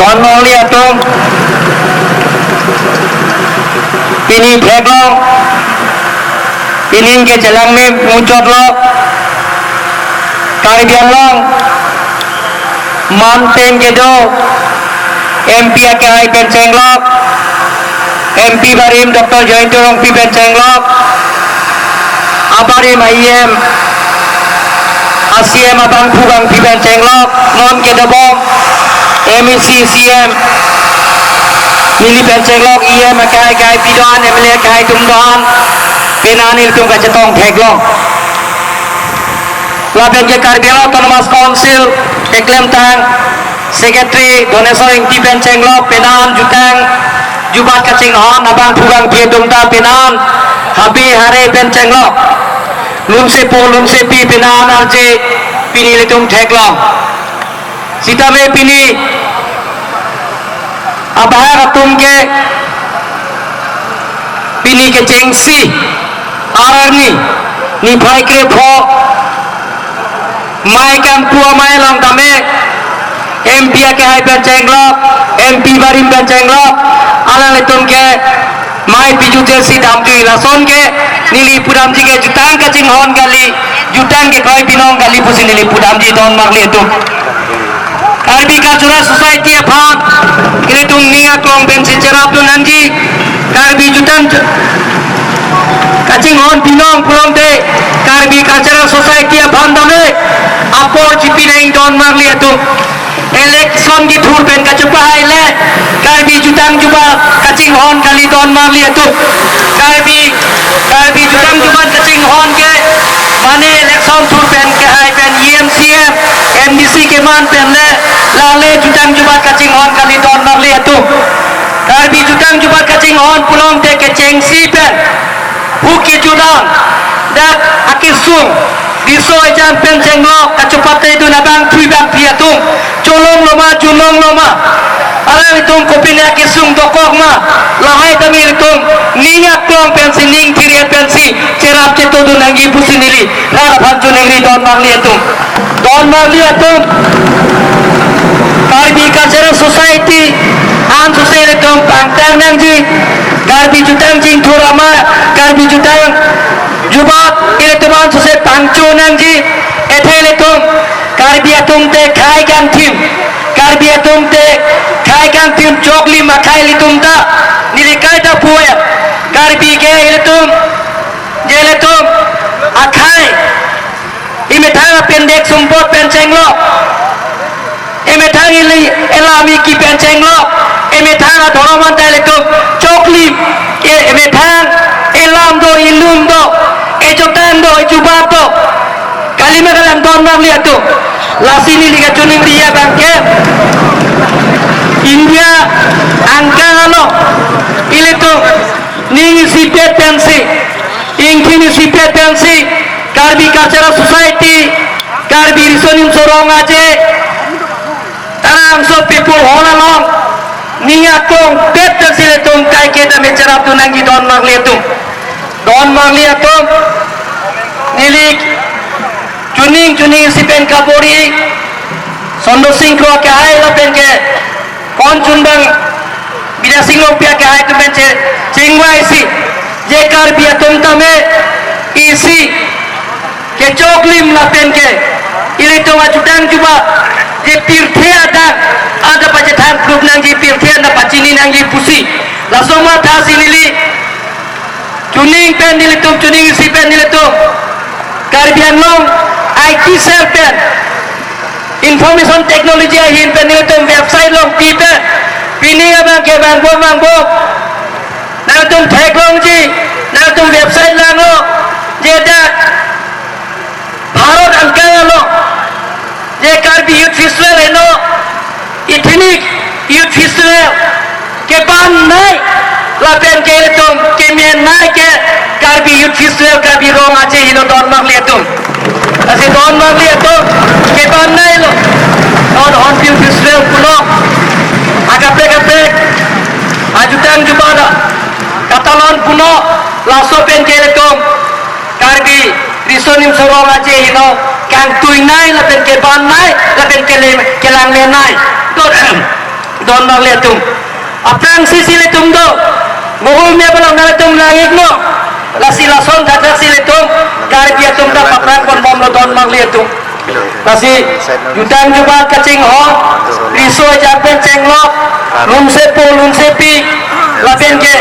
Don Mali atom Pini Bheglo Pinin ke jalan में मुचोट लो Caribbean long Mountain ke do MP ke hai penceng lo MP barim Dr. Jointo Rong pi penceng lo Abarim IM ACM abang pugang pi penceng lo non ke dobong MEC CM Mili penceng lo IM kai kai pidoan MLA kai tumdoan Penanil tung kacetong Bheglong Laben ke Caribbean Autonomous Council Eklem tang Secretary Donation Inti Penceng Lok Penan Jutang Jubat Kacing Hon Abang Pugang Piedumta Penan Habi Hare Penceng Lok Lumse Po Lumse Pi Penan Arje Pini Litung Bheglong Sitame Pini Abah Ratum ke Pini ke Cengsi Arani Ni Bhai Kre Pho Mai Kam Pua Mai Long Tame MP ke Hai Penceng Lok MP Barim Penceng Lok Alang Litung ke Mai Piju Jelsi Damtu Lason ke Nili Pudamji ke Jutang Kacing Hon Kali Jutang ke Koi Pinong Kali Pusi Nili Pudamji Don Magli itu Karbi Cultural Society Aphat Kilitung Nia Klong Bensi Cerap Tu Nanji Karbi Jutang Kacing Hon Pinong Pulong Te Karbi Cultural Society Aphat Dame Apor Cipi Neng Don Magli itu Election ki thur pen kacupa haile Karbi Jutang Juba Kacing Hon Kali Don Magli itu Karbi Jutang Juba Kacing Hon ke Mane election thur pen ke hai pen EMCM MDC ke man pen le Lale Jutang Juba Kacing Hon Kali Don Magli itu Karbi Jutang Juba Kacing Hon Pulong Te ke Cengsi pen Huki Judang Dat Akisung Diso Ejan Penceng Lok Kacupat itu nabang Tui Bang Piatung Colong Loma Julong Loma Alang Itung Kopilya Kisung Dokok Ma Lahai Dami Itung Ningat Klong Pensi Ning Period Pensi Cerap Ceto Dunangi Pusi Nili Rara Bhanju Negeri Don Magli Itung Don Magli Itung Karbi Cultural Society An Society Itung Pangtang Nangji Karbi Jutang Jing Thurama Karbi Jutang Jubat Iletuman Society Pangcu Nangji Ethel Itung Karbi Itung Te Khai Gan Tim Karbi Itung Te Khai Gan Tim Chokli Makai Litung Ta Nilikai Ta Puya Karbi Ke Iletung Jeletung Akai Imetang Pendek Sumpot Penceng Lok Imetang Ili Elami Ki Penceng Lok Imetang Adhoroman Ta Iletung Chokli Imetang Elam Do Ilum Do Ejotan Do Ejubat Do Kalima Kalam Don Magli itu Lasini Liga Juning Ria Bangke India Angkano Ilitu Ning Sipet Pensi Ingkini Sipet Pensi Karbi Cultural Society Karbi Risonim Sorong Aje Tarang So People Honalong Ningatong Pet Pensi Litung Kai Kita Mecerap Tunangi Don Magli itu Don Magli itu Nilik Juning Sipen Kapori Sondo Singkro ke hai la pen ke Kon Chundang Bida Singlo Pia ke hai tu pen che Chingwa isi Je Karbi Atung Tame Isi Ke Choklim la pen ke Ili tu Jutang Juba Je Pirthe Ada pace Than Group Nangji Pirthe Ada Pacini Nangji Pusi Langsung ma Thasi Nili Juning pen Nili tu Juning isi pen Nili tu Caribbean Long IT Cell pen Information Technology ahin pen Nili website long pipe Pini abang ke bangbo Nalitung Bheglong ji Nalitung website lang lo Jeda Bharat Angkaya lo Je Karbi Youth Festival eno Ethnic Youth Festival Ke ban nai Lapen ke itung Ke mien nai ke Karbi Youth Festival Karbi Rong aje hino Don Magli itung Asi Don Magli itung Ke ban nai lo On Youth Festival puno Agapek Ajutang Jubada Katalon puno Laso pen ke itung Karbi Risonim Sorong aje hino Kang Tui nai Lapen ke ban nai Lapen ke lang le nai don mang le tum aprang sisi le tum do mohul me balang na tum langit no lasi lason thak si le tum karbi tum da aprang kon bom lo don mang le tum lasi yudang juba kacing ho riso japen cenglo lum se pi laben ke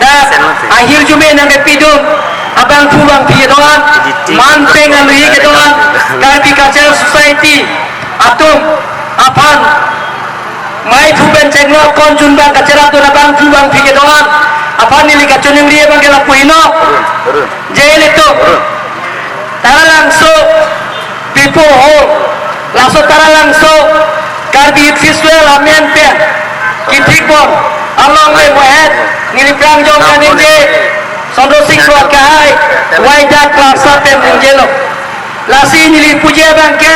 da akhir jume nang pidum abang pulang pi doan manteng alri ke doan karbi cultural society atum apan mai puben cenglo kon junbang kacera tu abang pulang pi ke doan apan ni lika cuning rie bang ke lapuino jail itu tara langsung people ho langsung tara langsung karbi festival amen pe kitik bon along le wahet ngili prang jong kanin je sondo sing suat kahai waida klasa tem ninjelo lasi nili puji bangke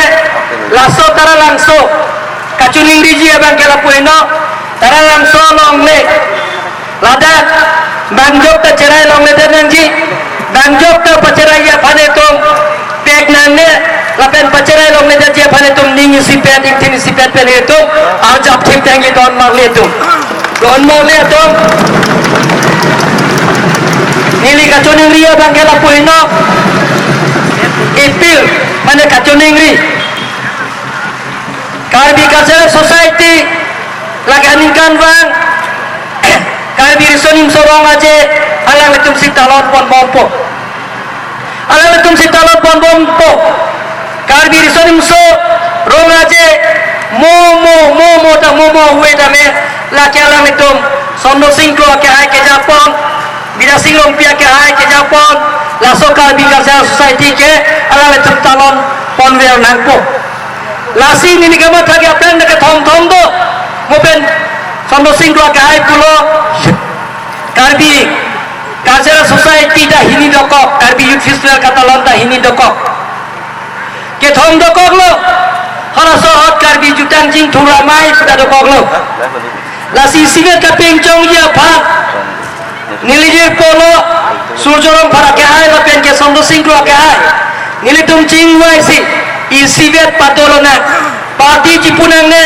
laso tara langsung kacuning riji bangke lapuino tara langsung long le ladak bangjok ta cerai long le denanji bangjok ta pacerai ya phane tum tek nanne lapen pacerai long le dia phane tum ningi sipet tin sipet pen itu ajap thim tangi don mar le tum don mar le tum nili kacuning ria bangke lapuino ipil mana kacuning ri Karbi Cultural Society laganikan bang karbi risonim sorong aje alang letum si talon pon bompo alang letum si talon pon bompo karbi risonim so rong aje momo ta momo we ta me laki alang letum sondo singko ke hai ke Japon bida singlong pia ke hai ke Japon laso karbi Cultural Society ke alang letum talon pon we nangpo lasi ni kama thagi apang na thom do moben sondo singko ke hai pulo karbi Cultural Society da hini dokok karbi youth festival katalon da hini dokok ke thom dokok lo hara so hot karbi jutang jing thura mai sudah dokok lo lasi siget ka pengchong ya pha nilijir polo surjorong phara ke hai la pen ke sondo singko ke hai nilitum ching wai si isivet patolona parti cipunang ne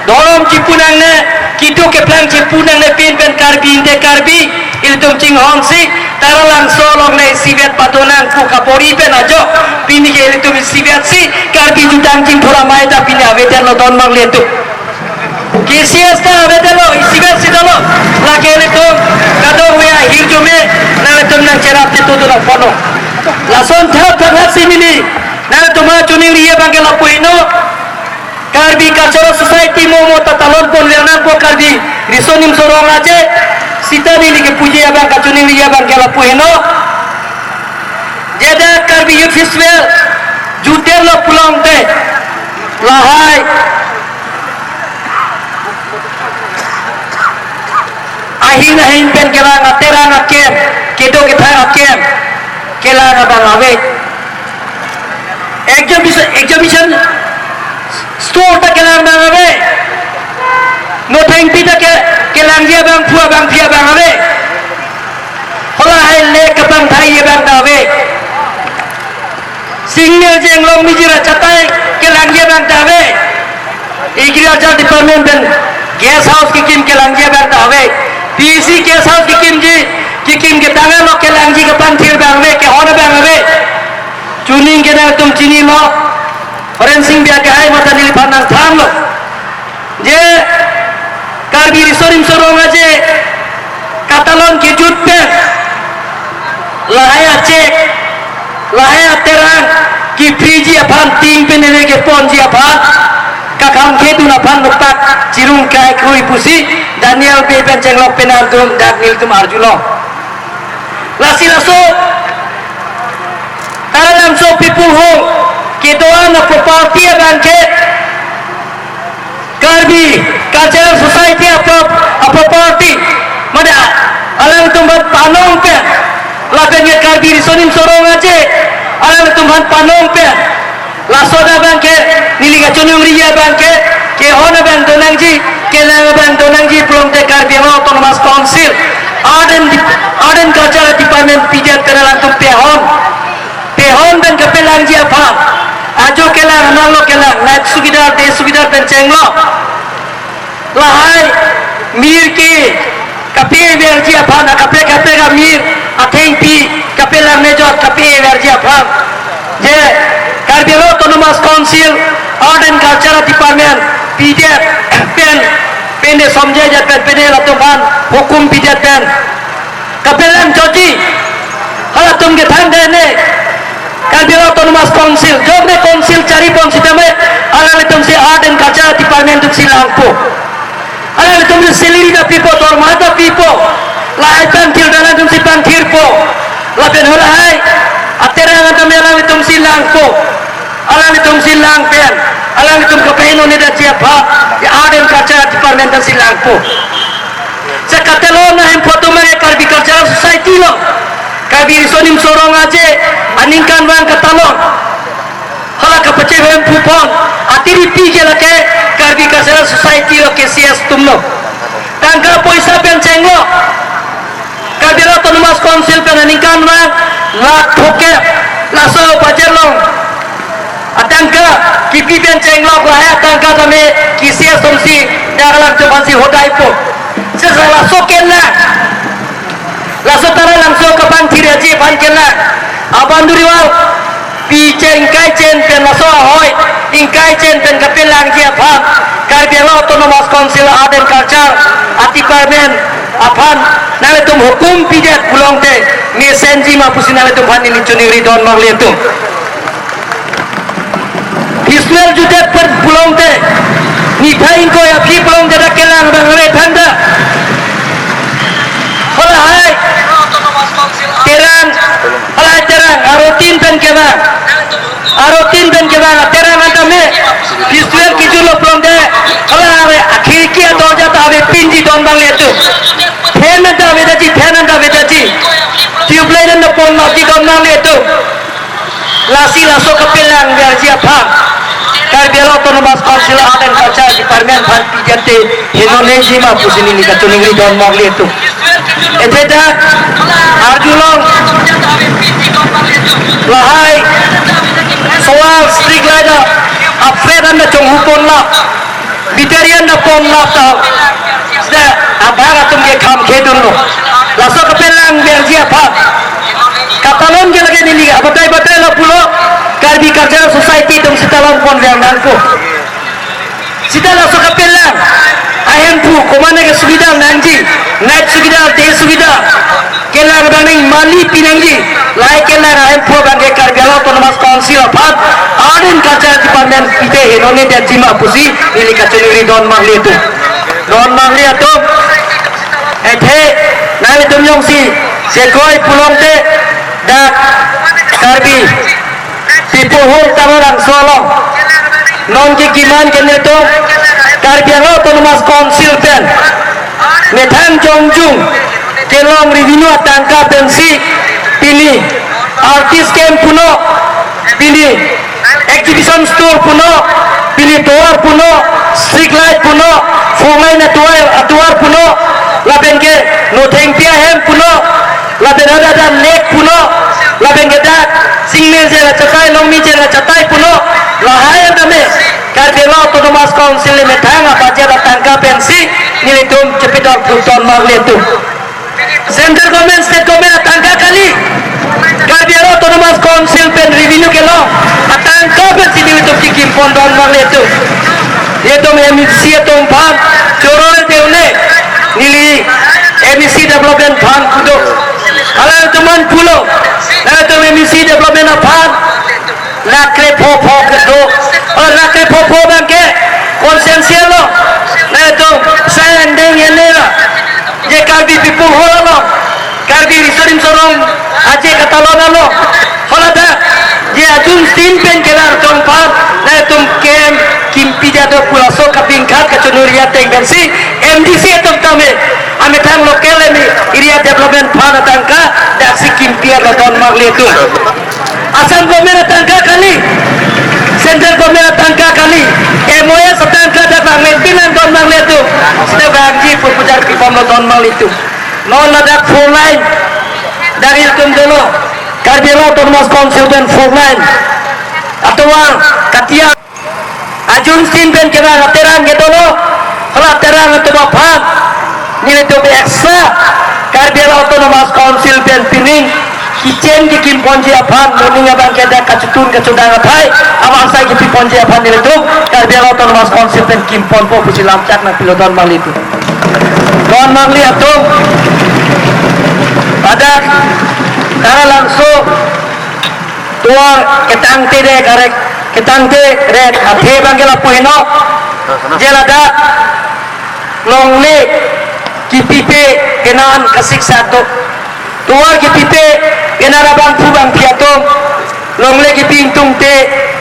dorom cipunang ne kitu ke plan cipunang ne pin karbi inde karbi iltum ching hong si tara langsung long ne isivet patolona ku kapori pen ajo pin ke iltum isivet si karbi jutang ching thora mai ta pin aveten lo don mang letu kisias ta aveten lo isivet si dolo lake iltum kado huya hirjume na iltum nang cerap tu do fono lason thap thap simili na tuma cuning ria bangke lapuino karbi Cultural Society momo tatalon pon lena ko karbi risonim sorong aje sita ni ke puji abang kacuning ria bangke lapuino jeda karbi youth festival juter lo pulang te lahai ahin pen kelang terang akem kedo kita akem kelang abang awe exhibition store ta kelang bang ave no thang pi ta kelang dia bang phua bang phia bang ave hola hai le ka bang thai ye bang ta ave single jeng long mi jira chatai kelang dia bang ta ave agriculture department ben guest house ki kim kelang dia bang ta ave pc guest house ki kim ke tangan lo kelang ji ka pan thir bang ave ke hona bang ave चुनिंग के ना तुम चीनी लो फॉरेंसिक भी आके आए मत नील फानन थाम लो जे कार्बी रिसोरिम सोरोंगा जे कातालोन की जुट पे लाया चेक लाया तेरंग की फ्रीजी अफान तीन पे नेने के पौंजी अफान का काम खेतु ना फान नुक्ता चिरुंग काय कोई पुसी दानियल बेबन चंगलोक पे नाम तुम दानियल तुम अर्जुलो लासी lasso Alam so people who kedoan property bangke karbi Cultural Society a property mada alam tumban panong pe labenye karbi risonim sorong aje alam tumban panong pe lasoda bangke niliga chunung riya bangke ke hona bang donangji kelang bang donangji plong te karbi autonomous council Arden Cultural Department pijat kenalan tum Tehon ben kepelang dia faham. Ajo kelang nalo kelang naik sugidar de sugidar ben cenglo. lahai mir ki kape verji aphan kape ga mir atheng pi kape lang nejot kape verji aphan je Karbelo Autonomous Council Art and Culture Department PDF pen de somjhe jat pen de latofan hukum pijat pen kapelan joji hala tum ke than de ne Karbelo Autonomous Council job ne council chari pon sitame ala tum se Art and Culture Department tu silangpo ala tum se salary da pipo dorma da pipo la pen til dana tum si pan thirpo la pen hola hai atera ngata mela tum silangpo ala tum silang pen ala tum kapeno ne da chiapa ya Art and Culture Department da silangpo se katelo na hem photo me Karbi Cultural Society lo Karbi risonim sorong aje aningkan bang katalon hala kapache hem pupon atiri pije lake Karbi Cultural Society lo KCS tumno tangka poisa pen cenglo Karbi Autonomous Council pen aningkan bang la thoke la so pajelong atangka kipi pen cenglo lahaya tangka tame KCS tumsi dagalak jobansi hodai po sesala sokena laso tara langsung ke pan thiraji pan kena abanduriwal pi chen kai chen pen laso hoi ingkai chen pen kapelang ji aphan Karbelo Autonomous Council Art and Culture Department aphan nale tum hukum pijat pulong te ni senji ma pusin nale tum hani nicuni ridon magli tu Israel judet per pulong te ni thain ko ya phi pulong jada kelang bangre thanda hola hai terang hola terang arotin pen kebang terang anta me Israel ki julo pulong de hola ave akhir ki dorja ta ave pinji don bangle tu then anta vedaji tubelight and pon noti don bangle tu lasi laso kapelang verji apha Karbelo Autonomous Council Art and Culture Department phan pijate Indonesia ma pusini ni katuningri don magli tu eteta arjulong lahai soal street light affair and chong hupon la bitarian na pon la ta sta abara tum ke kham khedun lo laso kapelang berji apha katalon ke lage ni batai la pulo Karbi Cultural Society tum sitalong pon vernan ko sitala so kapelang ahem pu komane ke sugida nangji night sugida day sugida kelar baning mali pinangji lai kelar ahem pu bange Karbelo Autonomous Council aphat Art and Culture Department pite henone de jima pusi ili kachuri don magli tu ethe nale tum yong si se koi pulong te da Karbi Tipu hul tamarang solo non ki kiman kene to Karbelo Autonomous Council pen methan jongjung kelong review atangka pensi pili artist camp puno pili exhibition store puno pili tour puno street light puno formai na atuar puno labenge no thengpia hem puno labena da lake puno labenge da singme jela chatai longmi jela chatai puno lahaya dame Karbelo Autonomous Council me thanga bajara tangka pensi nilitum cepidor puton magli tu central government state government tangka kali Karbelo Autonomous Council pen review kelo tangka pensi nilitum kikim pondon magli tu yeto MEC tom phan chorol teune nili MEC development phan kudo ala teman pulo na to MEC development phan lakre pho kedo lakre pho bangke konsensial lo na to sayandeng yenela je Karbi pipu holo Karbi risorim sorong aje katalona lo holada je ajun tin pen kelar tom phan na tum kem kimpi jado pulaso kapingkat kachunuria tengansi MDC tum tame ame thang lokal ni area development phan tangka daksi kimpia don magli tu asam government tangka kali central government tangka kali MOS tangka da bangletin don magli tu sida bangji pujar pipom don magli tu non ladak full line dari tum dulu Karbelo Autonomous Council dan full line atau katia ajun sin ben kena terang gitu lo hala terang bang itu bapan nilai itu eksa Karbiala Autonomous Council dan Pining kitchen di Kim Ponji Apan morning abang kita kacutun kacudang apai abang saya di Ponji Apan nilai itu Karbiala Autonomous Council dan Kim Pon po puji lamcak na piloton bang itu don bang lihat tuh pada karena langsung tua ketangte deh karek ketangte red hati bang kita puino jelada longle kipipe kenan kasik satu tua kipipe kenara bang fubang piatom longle kipintung te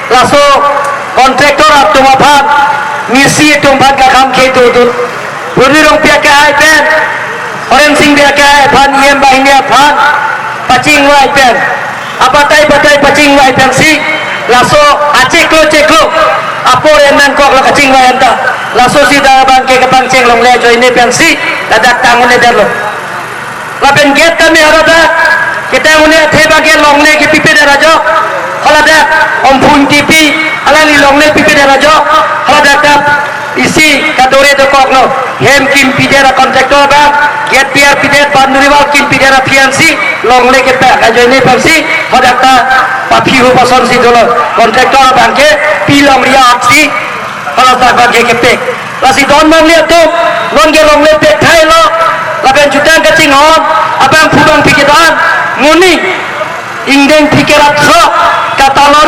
laso kontraktor atau apa misi itu empat kakam ketu tu berdiri pihak kai pen orang sing pihak kai pan iem bahini pan pacing wai pen apa tai pacing wai pen si laso ceklo apa renan kok lo kacing wai anta laso si dah bangke ke pangceng long le join pen si dadak tangun eder lo lapen get kami harada kita unia theba ke long le ke pipe darajo kalau dak ompun tipi alani long le pipe darajo kalau dak isi kadore to kok no hem kim pidera kontraktor ba get piar pidet banduriwal kim pidera fiansi long le ke pa join pen si kalau dak papi ho pason si dolo kontraktor bangke pilong ria aksi kalau tak bangke ke pek lasi don mang lihat tuh non ge long le pek thai lo lapen jutang kacing on abang fubang pikiran nguni ingdeng pikirat so katalor